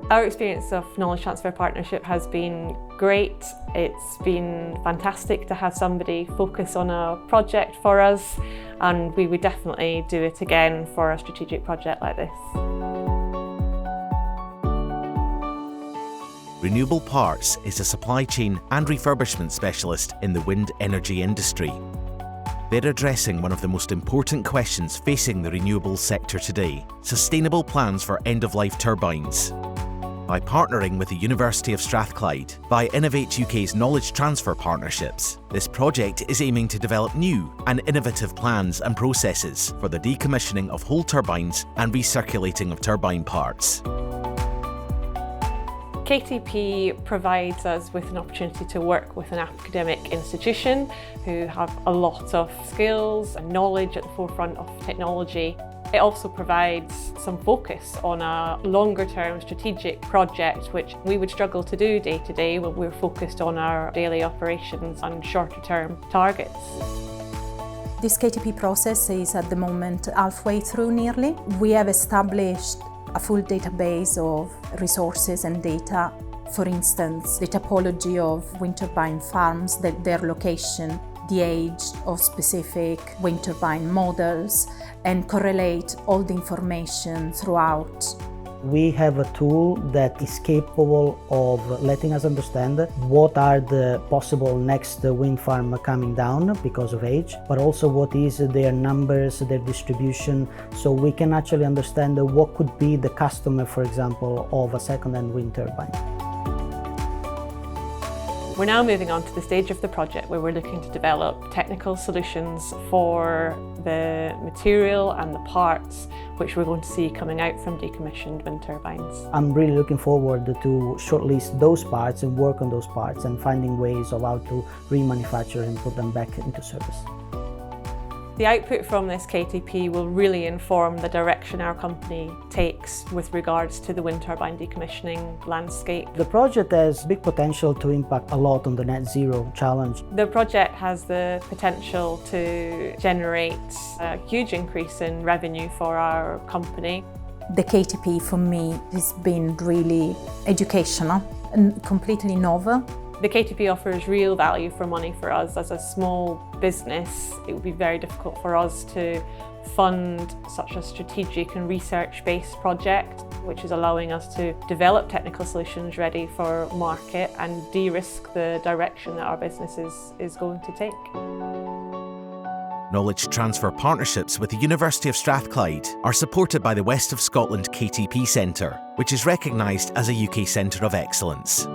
Our experience of Knowledge Transfer Partnership has been great. It's been fantastic to have somebody focus on a project for us, and we would definitely do it again for a strategic project like this. Renewable Parts is a supply chain and refurbishment specialist in the wind energy industry. They're addressing one of the most important questions facing the renewables sector today: sustainable plans for end-of-life turbines. By partnering with the University of Strathclyde via Innovate UK's Knowledge Transfer Partnerships, this project is aiming to develop new and innovative plans and processes for the decommissioning of whole turbines and recirculating of turbine parts. KTP provides us with an opportunity to work with an academic institution who have a lot of skills and knowledge at the forefront of technology. It also provides some focus on a longer-term strategic project, which we would struggle to do day to day when we're focused on our daily operations and shorter-term targets. This KTP process is at the moment halfway through nearly. We have established a full database of resources and data. For instance, the topology of wind turbine farms, their location, the age of specific wind turbine models, and correlate all the information throughout. We have a tool that is capable of letting us understand what are the possible next wind farm coming down because of age, but also what is their numbers, their distribution, so we can actually understand what could be the customer, for example, of a second-hand wind turbine. We're now moving on to the stage of the project where we're looking to develop technical solutions for the material and the parts which we're going to see coming out from decommissioned wind turbines. I'm really looking forward to shortlist those parts and work on those parts and finding ways of how to remanufacture and put them back into service. The output from this KTP will really inform the direction our company takes with regards to the wind turbine decommissioning landscape. The project has big potential to impact a lot on the net zero challenge. The project has the potential to generate a huge increase in revenue for our company. The KTP for me has been really educational and completely novel. The KTP offers real value for money for us. As a small business, it would be very difficult for us to fund such a strategic and research-based project, which is allowing us to develop technical solutions ready for market and de-risk the direction that our business is going to take. Knowledge transfer partnerships with the University of Strathclyde are supported by the West of Scotland KTP Centre, which is recognised as a UK Centre of Excellence.